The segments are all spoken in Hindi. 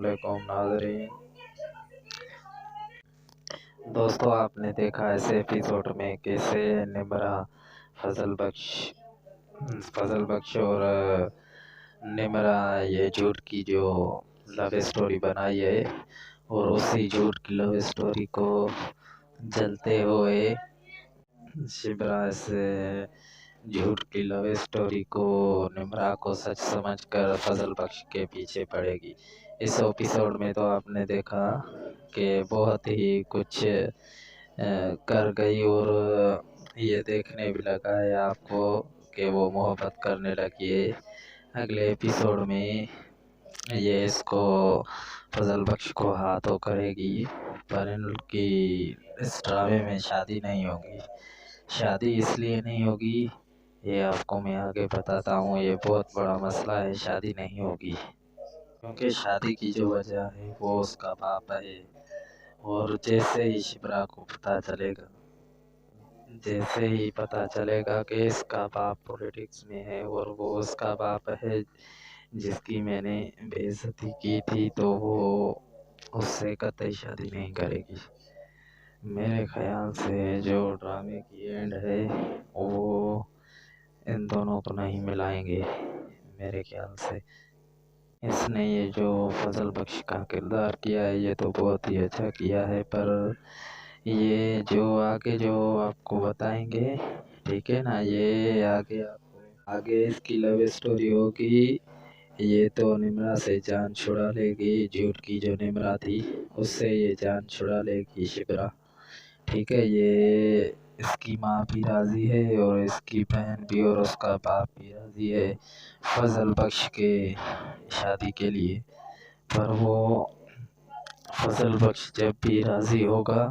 अस्सलामुअलैकुम नाज़रीन। दोस्तों, आपने देखा इस एपिसोड में कैसे निम्रा फजल बख्श और निम्रा ये झूठ की जो लव स्टोरी बनाई है और उसी झूठ की लव स्टोरी को जलते हुए शिबरा से झूठ की लव स्टोरी को निम्रा को सच समझकर फजल बख्श के पीछे पड़ेगी। इस एपिसोड में तो आपने देखा कि बहुत ही कुछ कर गई और ये देखने भी लगा है आपको कि वो मोहब्बत करने लगी है। अगले एपिसोड में ये इसको फजल बख्श को हाथों करेगी, पर इनकी इस ड्रामे में शादी नहीं होगी। शादी इसलिए नहीं होगी, ये आपको मैं आगे बताता हूँ। ये बहुत बड़ा मसला है, शादी नहीं होगी क्योंकि शादी की जो वजह है वो उसका बाप है। और जैसे ही शिप्रा को पता चलेगा कि इसका बाप पॉलिटिक्स में है और वो उसका बाप है जिसकी मैंने बेइज्जती की थी, तो वो उससे कतई शादी नहीं करेगी। मेरे ख्याल से जो ड्रामे की एंड है वो इन दोनों को नहीं मिलाएंगे। मेरे ख्याल से इसने ये जो फजल बख्श का किरदार किया है ये तो बहुत ही अच्छा किया है, पर ये जो आगे जो आपको बताएंगे, ठीक है ना, ये आगे इसकी लव स्टोरी होगी। ये तो निम्रा से जान छुड़ा लेगी, झूठ की जो निम्रा थी उससे ये जान छुड़ा लेगी शिप्रा, ठीक है। ये इसकी माँ भी राज़ी है और इसकी बहन भी और उसका बाप भी राज़ी है फजल बख्श के शादी के लिए। पर वो फजल बख्श जब भी राज़ी होगा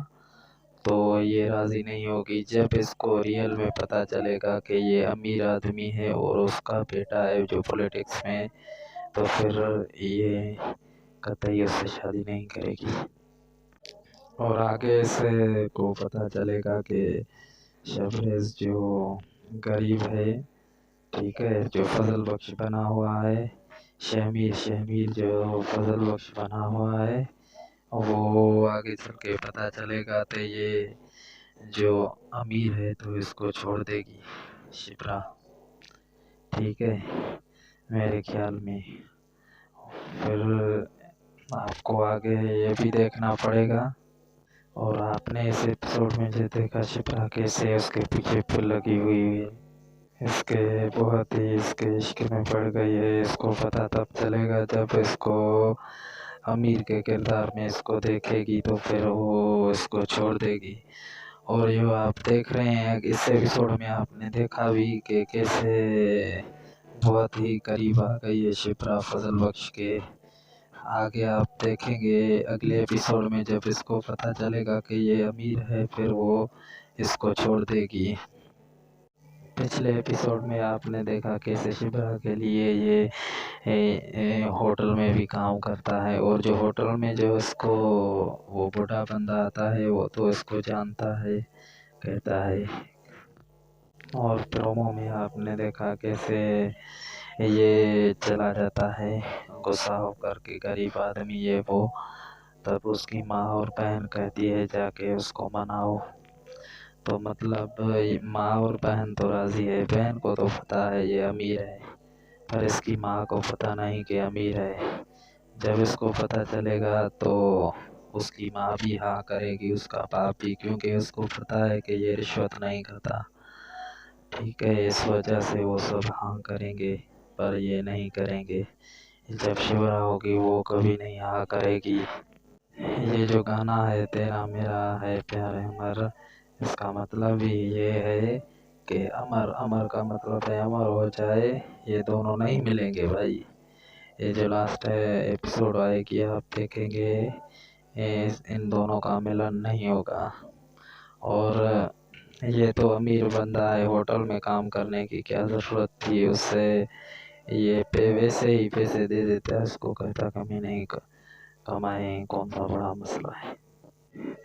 तो ये राज़ी नहीं होगी जब इसको रियल में पता चलेगा कि ये अमीर आदमी है और उसका बेटा है जो पॉलिटिक्स में, तो फिर ये कतई उससे शादी नहीं करेगी। और आगे से को पता चलेगा कि शबरेज़ जो गरीब है, ठीक है, जो फजल बख्श बना हुआ है, शहमीर जो फजल बख्श बना हुआ है, वो आगे चल के पता चलेगा तो ये जो अमीर है तो इसको छोड़ देगी शिप्रा, ठीक है, मेरे ख्याल में। फिर आपको आगे ये भी देखना पड़ेगा। और आपने इस एपिसोड में जो देखा शिप्रा कैसे उसके पीछे लगी हुई है, इसके बहुत ही इसके इश्क में पड़ गई है। इसको पता तब चलेगा जब इसको अमीर के किरदार में इसको देखेगी, तो फिर वो इसको छोड़ देगी। और जो आप देख रहे हैं इस एपिसोड में आपने देखा भी कि कैसे बहुत ही करीब आ गई है शिप्रा फजल बख्श के। आगे आप देखेंगे अगले एपिसोड में जब इसको पता चलेगा कि ये अमीर है, फिर वो इसको छोड़ देगी। पिछले एपिसोड में आपने देखा कैसे शिप्रा के लिए ये होटल में भी काम करता है, और जो होटल में जो इसको वो बूढ़ा बंदा आता है वो तो इसको जानता है, कहता है। और प्रोमो में आपने देखा कैसे ये चला जाता है गुस्सा होकर के गरीब आदमी ये वो, तब उसकी माँ और बहन कहती है जाके उसको मनाओ। तो मतलब माँ और बहन तो राज़ी है, बहन को तो पता है ये अमीर है, पर इसकी माँ को पता नहीं कि अमीर है। जब इसको पता चलेगा तो उसकी माँ भी हाँ करेगी, उसका बाप भी, क्योंकि उसको पता है कि ये रिश्वत नहीं खाता, ठीक है। इस वजह से वो सब हाँ करेंगे, पर ये नहीं करेंगे। जब शिवरा होगी वो कभी नहीं हाँ करेगी। ये जो गाना है तेरा मेरा है प्यार अमर, इसका मतलब ही ये है कि अमर, अमर का मतलब है अमर हो जाए, ये दोनों नहीं मिलेंगे भाई। ये जो लास्ट एपिसोड आएगी आप देखेंगे इन दोनों का मिलन नहीं होगा। और ये तो अमीर बंदा है, होटल में काम करने की क्या ज़रूरत थी उससे, ये वैसे ही पैसे दे देता है उसको, कहता कमी नहीं कमाए, कौन सा बड़ा मसला है।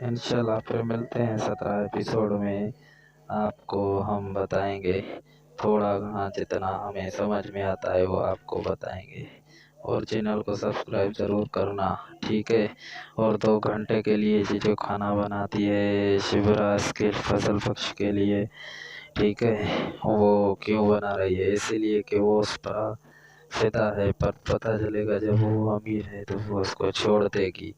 इंशाल्लाह फिर मिलते हैं 17 एपिसोड में, आपको हम बताएंगे थोड़ा घना जितना हमें समझ में आता है वो आपको बताएंगे। और चैनल को सब्सक्राइब ज़रूर करना, ठीक है। और 2 घंटे के लिए ये जो खाना बनाती है शिवराज के फसल पक्ष के लिए, ठीक है, वो क्यों बना रही है? इसीलिए कि वो उस पर फिदा है, पर पता चलेगा जब वो अमीर है तो वो उसको छोड़ देगी।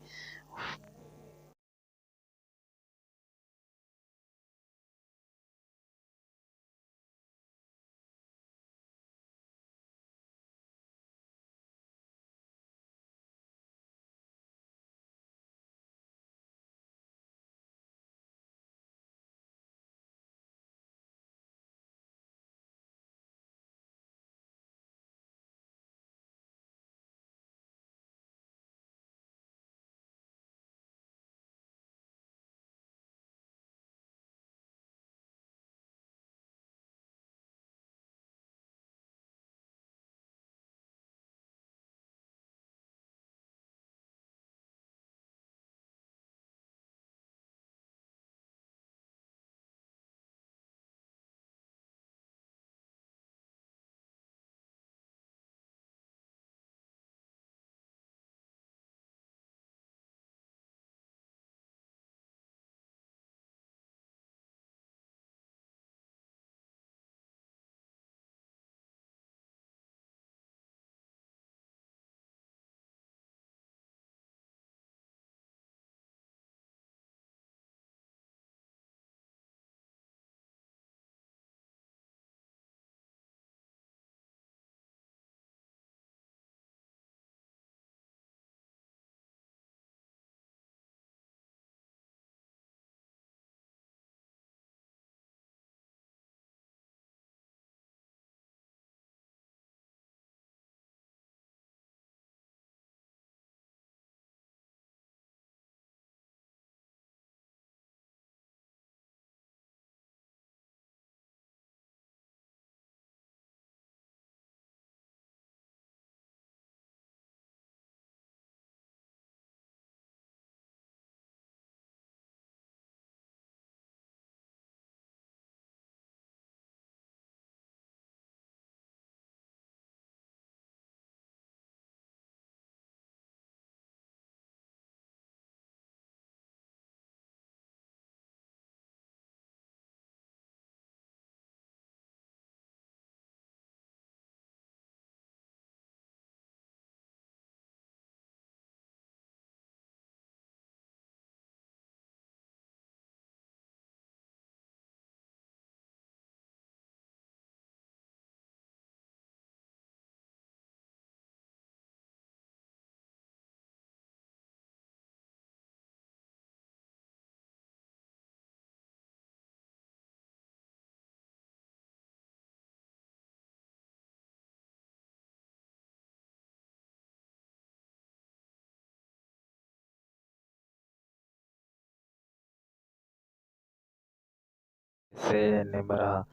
से निमरा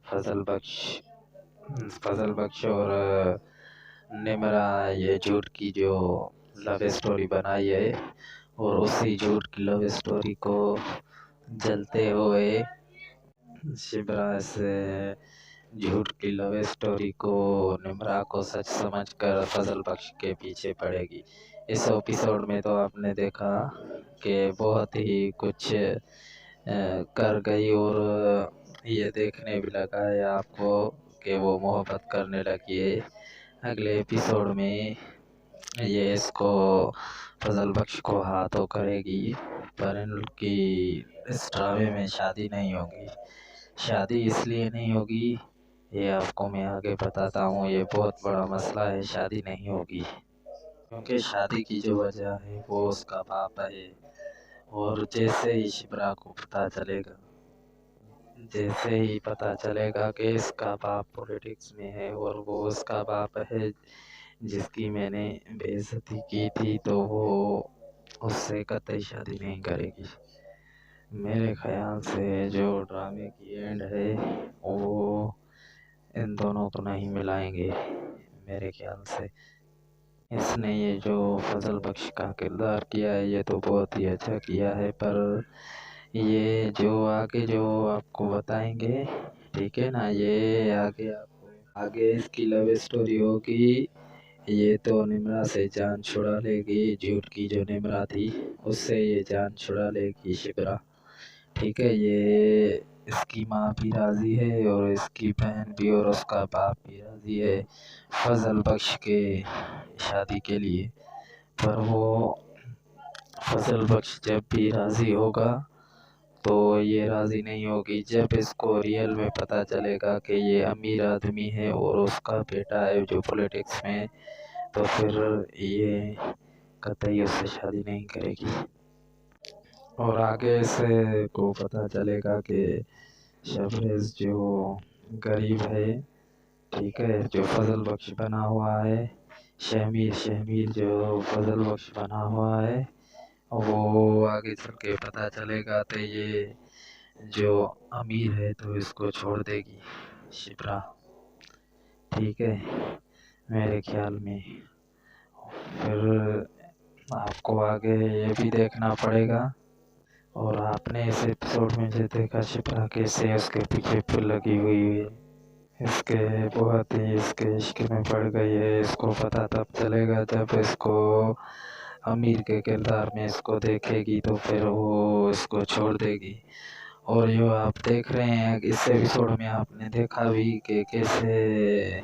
फसल बख्श और निमरा ये झूठ की जो लव स्टोरी बनाई है, और उसी झूठ की लव स्टोरी को जलते हुए शिवराज से झूठ की लव स्टोरी को निमरा को सच समझकर फसल पक्ष के पीछे पड़ेगी। इस एपिसोड में तो आपने देखा कि बहुत ही कुछ कर गई, और ये देखने भी लगा है आपको कि वो मोहब्बत करने लगी है। अगले एपिसोड में ये इसको फजल बख्श को हाथों करेगी, पर इनकी इस ड्रामे में शादी नहीं होगी। शादी इसलिए नहीं होगी, ये आपको मैं आगे बताता हूँ। ये बहुत बड़ा मसला है, शादी नहीं होगी क्योंकि शादी की जो वजह है वो उसका बाप है। और जैसे ही पता चलेगा कि इसका बाप पॉलिटिक्स में है और वो उसका बाप है जिसकी मैंने बेइज्जती की थी, तो वो उससे कतई शादी नहीं करेगी। मेरे ख्याल से जो ड्रामे की एंड है वो इन दोनों को नहीं मिलाएंगे। मेरे ख्याल से इसने ये जो फजल बख्श का किरदार किया है ये तो बहुत ही अच्छा किया है, पर ये जो आगे जो आपको बताएंगे, ठीक है ना, ये आगे आपको आगे इसकी लव स्टोरी होगी ये तो निम्रा से जान छुड़ा लेगी, झूठ की जो निम्रा थी उससे ये जान छुड़ा लेगी शिप्रा। ठीक है, ये इसकी माँ भी राज़ी है और इसकी बहन भी और उसका बाप भी राज़ी है फजल बख्श के शादी के लिए। पर वो फजल बख्श जब भी राज़ी होगा तो ये राज़ी नहीं होगी जब इसको रियल में पता चलेगा कि ये अमीर आदमी है और उसका बेटा है जो पॉलिटिक्स में, तो फिर ये कतई उससे शादी नहीं करेगी। और आगे से को पता चलेगा कि शबरेज़ जो गरीब है, ठीक है, जो फजल बख्श बना हुआ है, शहमीर जो फजल बख्श बना हुआ है, वो आगे चल के पता चलेगा तो ये जो अमीर है तो इसको छोड़ देगी शिप्रा। ठीक है, मेरे ख्याल में फिर आपको आगे ये भी देखना पड़ेगा। और आपने इस एपिसोड में जो देखा शिप्रा कैसे उसके पीछे फिर लगी हुई है, इसके बहुत ही इसके इश्क में पड़ गई है। इसको पता तब चलेगा जब इसको अमीर के किरदार में इसको देखेगी तो फिर वो इसको छोड़ देगी। और जो आप देख रहे हैं इस एपिसोड में आपने देखा भी कि कैसे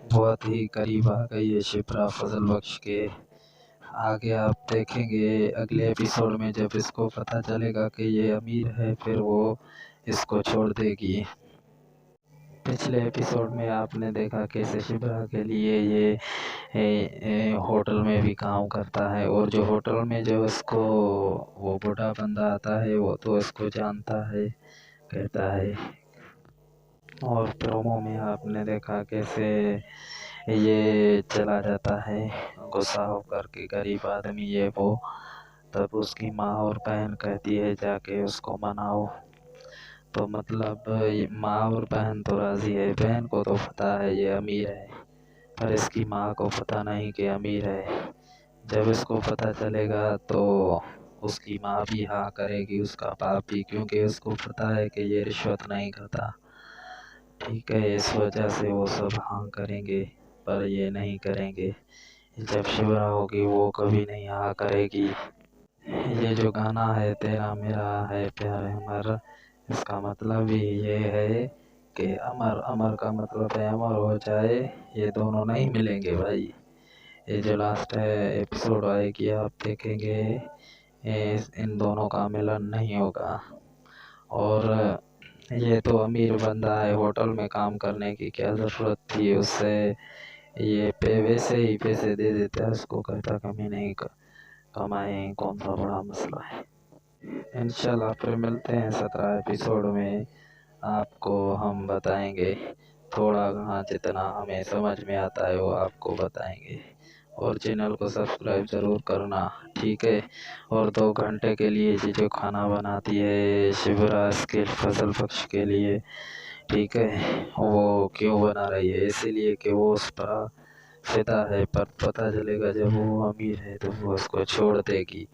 बहुत ही करीब आ गई है शिप्रा फजल बख्श के। आगे आप देखेंगे अगले एपिसोड में जब इसको पता चलेगा कि ये अमीर है फिर वो इसको छोड़ देगी। पिछले एपिसोड में आपने देखा कैसे शिप्रा के लिए ये होटल में भी काम करता है और जो होटल में जो उसको वो बूढ़ा बंदा आता है वो तो इसको जानता है, कहता है। और प्रोमो में आपने देखा कैसे ये चला जाता है गुस्सा होकर के गरीब आदमी ये वो, तब उसकी माँ और बहन कहती है जाके उसको मनाओ। तो मतलब माँ और बहन तो राज़ी है, बहन को तो पता है ये अमीर है पर इसकी माँ को पता नहीं कि अमीर है। जब इसको पता चलेगा तो उसकी माँ भी हाँ करेगी, उसका बाप भी, क्योंकि उसको पता है कि ये रिश्वत नहीं खाता। ठीक है, इस वजह से वो सब हाँ करेंगे पर ये नहीं करेंगे। जब शिवरा होगी वो कभी नहीं हाँ करेगी। ये जो गाना है तेरा मेरा है प्यार अमर, इसका मतलब भी ये है कि अमर, अमर का मतलब है अमर हो जाए, ये दोनों नहीं मिलेंगे भाई। ये जो लास्ट है एपिसोड आएगी आप देखेंगे इन दोनों का मिलन नहीं होगा। और ये तो अमीर बंदा है, होटल में काम करने की क्या ज़रूरत थी उससे, ये पे वैसे ही पैसे दे देता है उसको, कहता कमी नहीं कमाए, कौन सा बड़ा मसला है। इंशाल्लाह फिर मिलते हैं 17 एपिसोड में, आपको हम बताएंगे थोड़ा घना जितना हमें समझ में आता है वो आपको बताएंगे। और चैनल को सब्सक्राइब ज़रूर करना, ठीक है। और 2 घंटे के लिए ये जो खाना बनाती है शिवराज के फजल बख्श के लिए, ठीक है, वो क्यों बना रही है, इसीलिए कि वो उस पर फिदा है, पर पता चलेगा जब वो अमीर है तो वो उसको छोड़ देगी।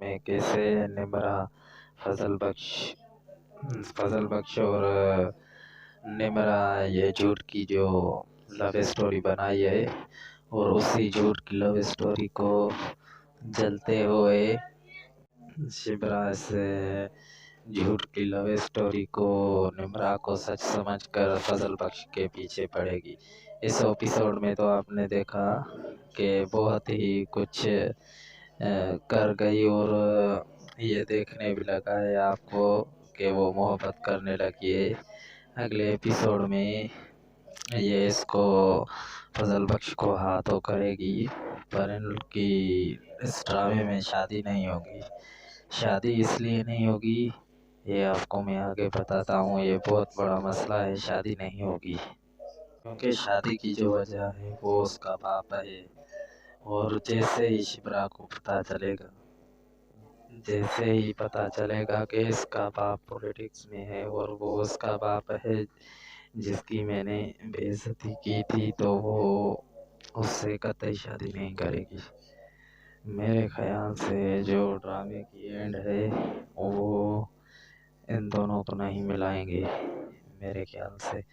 में कैसे निम्रा फजल बख्श और निम्रा ये झूठ की जो लव स्टोरी बनाई है, और उसी झूठ की लव स्टोरी को जलते हुए शिप्रा से झूठ की लव स्टोरी को निम्रा को सच समझकर फजल बख्श के पीछे पड़ेगी। इस एपिसोड में तो आपने देखा कि बहुत ही कुछ कर गई, और ये देखने भी लगा है आपको कि वो मोहब्बत करने लगी है। अगले एपिसोड में ये इसको फजल बख्श को हाथों करेगी, पर इनकी इस ड्रामे में शादी नहीं होगी। शादी इसलिए नहीं होगी, ये आपको मैं आगे बताता हूँ। ये बहुत बड़ा मसला है, शादी नहीं होगी क्योंकि शादी की जो वजह है वो उसका बाप है। और जैसे ही पता चलेगा कि इसका बाप पॉलिटिक्स में है और वो उसका बाप है जिसकी मैंने बेइज्जती की थी, तो वो उससे कतई शादी नहीं करेगी। मेरे ख्याल से जो ड्रामे की एंड है वो इन दोनों को नहीं मिलाएंगे। मेरे ख्याल से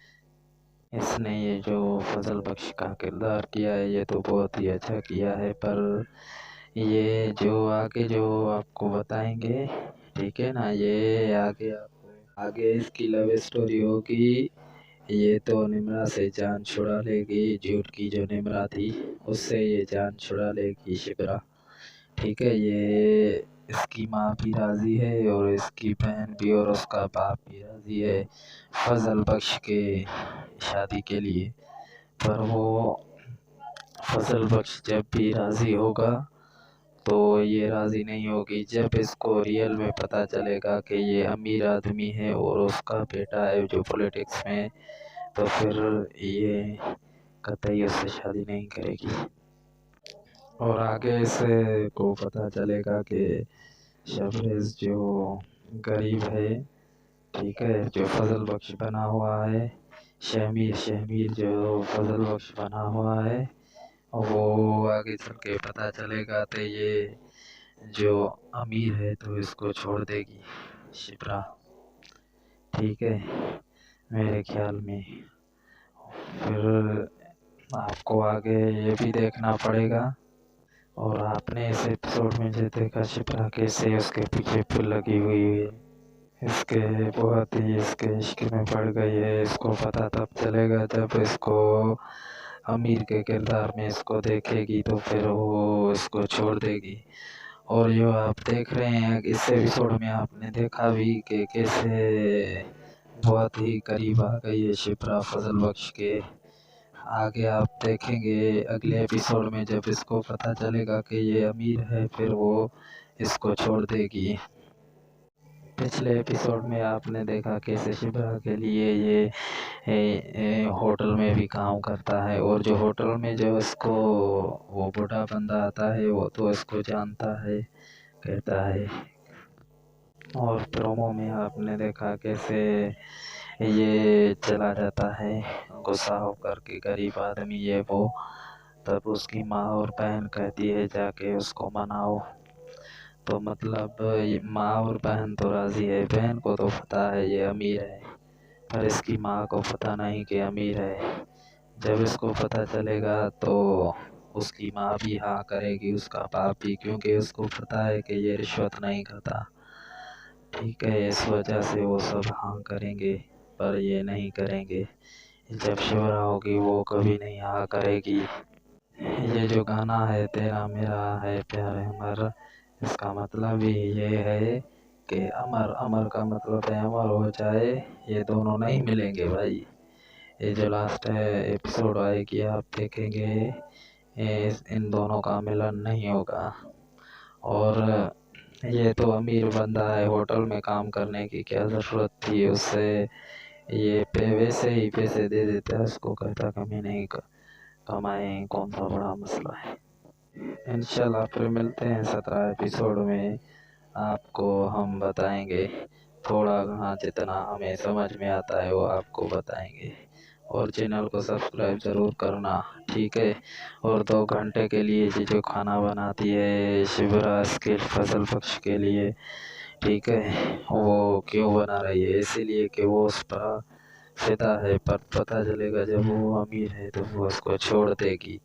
इसने ये जो फजल बख्श का किरदार किया है ये तो बहुत ही अच्छा किया है, पर ये जो आगे जो आपको बताएंगे, ठीक है ना, ये आगे इसकी लव स्टोरी होगी। ये तो निम्रा से जान छुड़ा लेगी, झूठ की जो निम्रा थी उससे ये जान छुड़ा लेगी शिप्रा, ठीक है। ये इसकी माँ भी राज़ी है और इसकी बहन भी और उसका बाप भी राज़ी है फजल बख्श के शादी के लिए। पर वो फजल बख्श जब भी राज़ी होगा तो ये राज़ी नहीं होगी जब इसको रियल में पता चलेगा कि ये अमीर आदमी है और उसका बेटा है जो पॉलिटिक्स में, तो फिर ये कतई उससे शादी नहीं करेगी। और आगे से को पता चलेगा कि शबरेज़ जो गरीब है, ठीक है, जो फजल बख्श बना हुआ है, शहमीर जो फजल बख्श बना हुआ है, वो आगे चल के पता चलेगा तो ये जो अमीर है तो इसको छोड़ देगी शिप्रा, ठीक है, मेरे ख्याल में। फिर आपको आगे ये भी देखना पड़ेगा। और आपने इस एपिसोड में जो देखा शिप्रा कैसे उसके पीछे फिर लगी हुई है, इसके बहुत ही इसके इश्क में पड़ गई है। इसको पता तब चलेगा जब इसको अमीर के किरदार में इसको देखेगी, तो फिर वो इसको छोड़ देगी। और जो आप देख रहे हैं इस एपिसोड में आपने देखा भी कि कैसे बहुत ही करीब आ गई है शिप्रा फजल बख्श के। आगे आप देखेंगे अगले एपिसोड में जब इसको पता चलेगा कि ये अमीर है, फिर वो इसको छोड़ देगी। पिछले एपिसोड में आपने देखा कैसे शिप्रा के लिए ये होटल में भी काम करता है, और जो होटल में जो इसको वो बूढ़ा बंदा आता है वो तो इसको जानता है, कहता है। और प्रोमो में आपने देखा कैसे ये चला जाता है गुस्सा होकर के गरीब आदमी ये वो, तब उसकी माँ और बहन कहती है जाके उसको मनाओ। तो मतलब ये माँ और बहन तो राज़ी है, बहन को तो पता है ये अमीर है, पर इसकी माँ को पता नहीं कि अमीर है। जब इसको पता चलेगा तो उसकी माँ भी हाँ करेगी, उसका बाप भी, क्योंकि उसको पता है कि ये रिश्वत नहीं खाता, ठीक है। इस वजह से वो सब हाँ करेंगे, पर ये नहीं करेंगे। जब शिवरा होगी वो कभी नहीं हाँ करेगी। ये जो गाना है तेरा मेरा है प्यार अमर, इसका मतलब ही ये है कि अमर, अमर का मतलब है अमर हो जाए, ये दोनों नहीं मिलेंगे भाई। ये जो लास्ट है एपिसोड आएगी आप देखेंगे इन दोनों का मिलन नहीं होगा। और ये तो अमीर बंदा है, होटल में काम करने की क्या ज़रूरत थी उससे, ये वैसे ही पैसे दे देता है उसको, कहता कमी नहीं कमाए, कौन सा बड़ा मसला है। इंशाल्लाह फिर मिलते हैं 17 एपिसोड में, आपको हम बताएंगे थोड़ा घना जितना हमें समझ में आता है वो आपको बताएंगे। और चैनल को सब्सक्राइब ज़रूर करना, ठीक है। और 2 घंटे के लिए ये जो खाना बनाती है शिवराज के फसल पक्ष के लिए, ठीक है, वो क्यों बना रही है? इसीलिए कि वो उस पर फिदा है, पर पता चलेगा जब वो अमीर है तो वो उसको छोड़ देगी।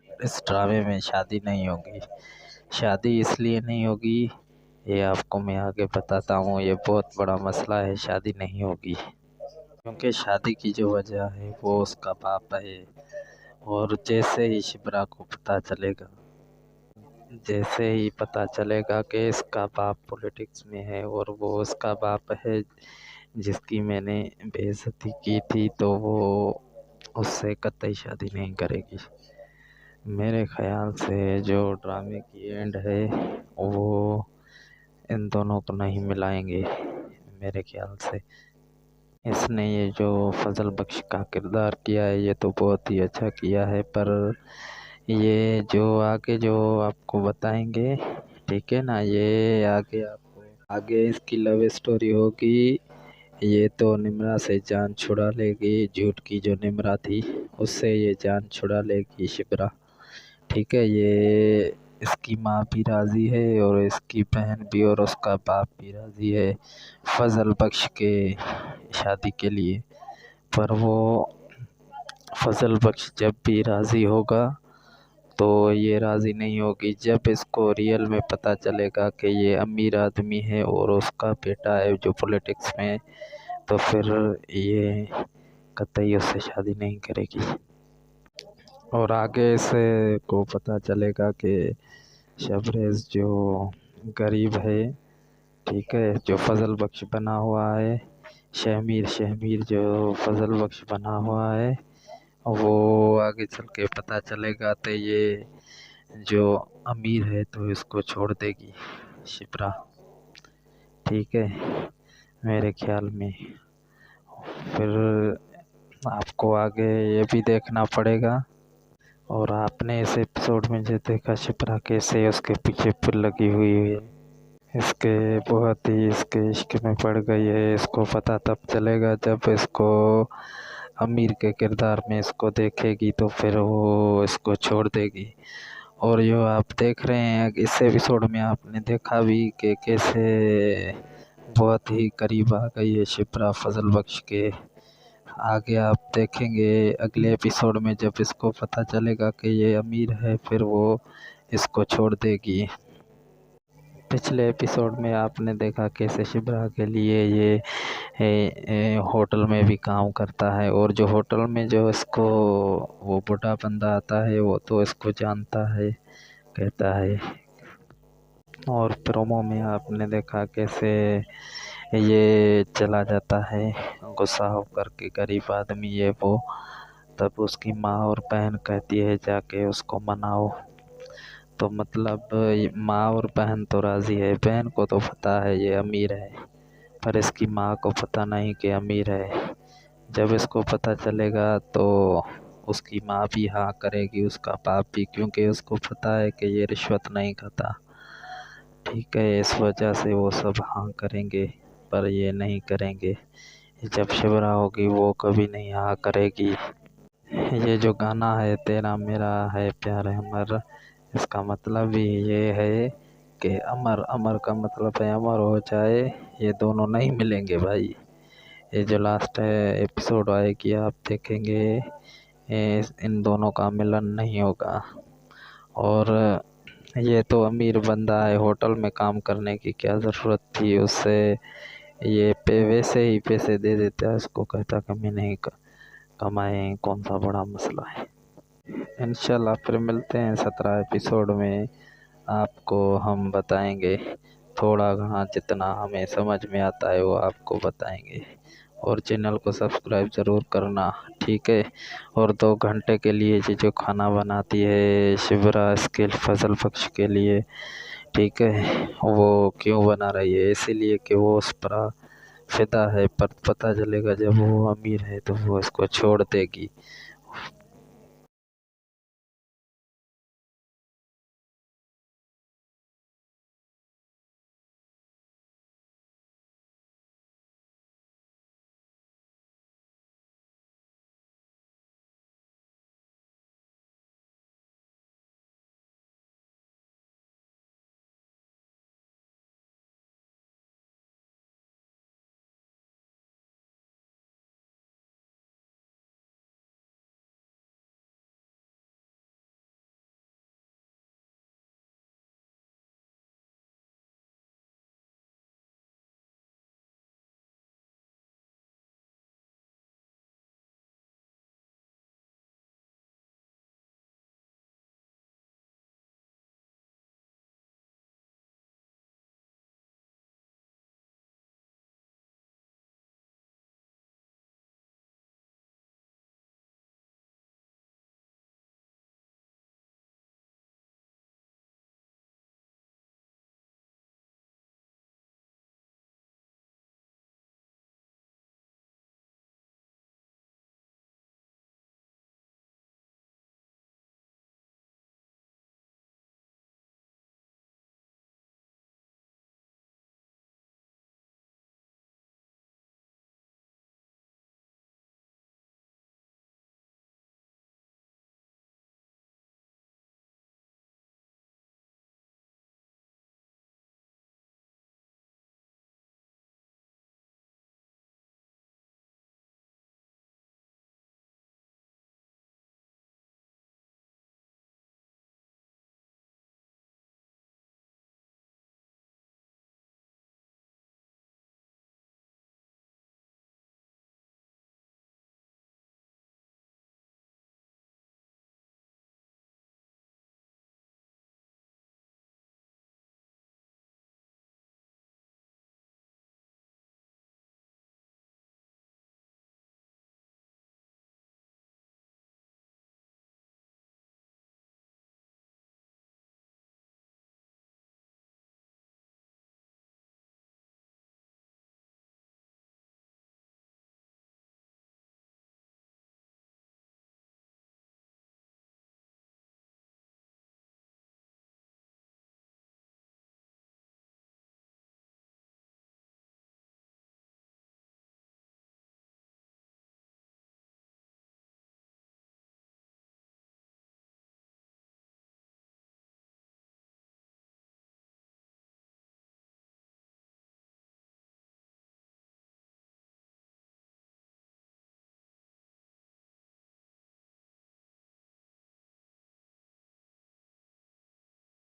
इस ड्रामे में शादी नहीं होगी। शादी इसलिए नहीं होगी, ये आपको मैं आगे बताता हूँ। ये बहुत बड़ा मसला है, शादी नहीं होगी क्योंकि शादी की जो वजह है वो उसका बाप है। और जैसे ही पता चलेगा कि इसका बाप पॉलिटिक्स में है और वो उसका बाप है जिसकी मैंने बेइज्जती की थी, तो वो उससे कतई शादी नहीं करेगी। मेरे ख़्याल से जो ड्रामे की एंड है वो इन दोनों को नहीं मिलाएंगे। मेरे ख्याल से इसने ये जो फजल बख्श का किरदार किया है ये तो बहुत ही अच्छा किया है, पर ये जो आगे जो आपको बताएंगे, ठीक है ना, ये आगे इसकी लव स्टोरी होगी। ये तो निम्रा से जान छुड़ा लेगी, झूठ की जो निम्रा थी उससे ये जान छुड़ा लेगी शिप्रा, ठीक है। ये इसकी माँ भी राज़ी है और इसकी बहन भी और उसका बाप भी राज़ी है फजल बख्श के शादी के लिए। पर वो फजल बख्श जब भी राज़ी होगा तो ये राज़ी नहीं होगी जब इसको रियल में पता चलेगा कि ये अमीर आदमी है और उसका बेटा है जो पॉलिटिक्स में है, तो फिर ये कतई उससे शादी नहीं करेगी। और आगे से को पता चलेगा कि शबरेज़ जो गरीब है, ठीक है। जो फजल बख्श बना हुआ है, शहमीर जो फजल बख्श बना हुआ है, वो आगे चल के पता चलेगा तो ये जो अमीर है तो इसको छोड़ देगी शिप्रा। ठीक है, मेरे ख्याल में। फिर आपको आगे ये भी देखना पड़ेगा। और आपने इस एपिसोड में जो देखा शिप्रा कैसे उसके पीछे फिर लगी हुई है, इसके बहुत ही इसके इश्क में पड़ गई है। इसको पता तब चलेगा जब इसको अमीर के किरदार में इसको देखेगी, तो फिर वो इसको छोड़ देगी। और जो आप देख रहे हैं इस एपिसोड में, आपने देखा भी कि कैसे बहुत ही करीब आ गई है शिप्रा फजल बख्श के। आगे आप देखेंगे अगले एपिसोड में, जब इसको पता चलेगा कि ये अमीर है, फिर वो इसको छोड़ देगी। पिछले एपिसोड में आपने देखा कैसे शिप्रा के लिए ये होटल में भी काम करता है, और जो होटल में जो इसको वो बूढ़ा बंदा आता है वो तो इसको जानता है, कहता है। और प्रोमो में आपने देखा कैसे ये चला जाता है गुस्सा होकर के, गरीब आदमी ये वो। तब उसकी माँ और बहन कहती है जाके उसको मनाओ। तो मतलब माँ और बहन तो राज़ी है, बहन को तो पता है ये अमीर है, पर इसकी माँ को पता नहीं कि अमीर है। जब इसको पता चलेगा तो उसकी माँ भी हाँ करेगी, उसका बाप भी, क्योंकि उसको पता है कि ये रिश्वत नहीं खाता। ठीक है, इस वजह से वो सब हाँ करेंगे, पर ये नहीं करेंगे। जब शिवरा होगी वो कभी नहीं हाँ करेगी। ये जो गाना है तेरा मेरा है प्यार अमर, इसका मतलब भी ये है कि अमर, अमर का मतलब है अमर हो जाए, ये दोनों नहीं मिलेंगे भाई। ये जो लास्ट है एपिसोड आएगी आप देखेंगे, इन दोनों का मिलन नहीं होगा। और ये तो अमीर बंदा है, होटल में काम करने की क्या ज़रूरत थी उससे, ये वैसे ही पैसे दे देता है उसको, कहता कमी नहीं कमाए, कौन सा बड़ा मसला है। इंशाल्लाह फिर मिलते हैं 17 एपिसोड में, आपको हम बताएंगे थोड़ा घना, जितना हमें समझ में आता है वो आपको बताएंगे। और चैनल को सब्सक्राइब ज़रूर करना, ठीक है। और 2 घंटे के लिए जो खाना बनाती है शिवरा इसके फजल बख्श के लिए, ठीक है, वो क्यों बना रही है, इसीलिए कि वो उस पर फिदा है। पर पता चलेगा जब वो अमीर है तो वो इसको छोड़ देगी।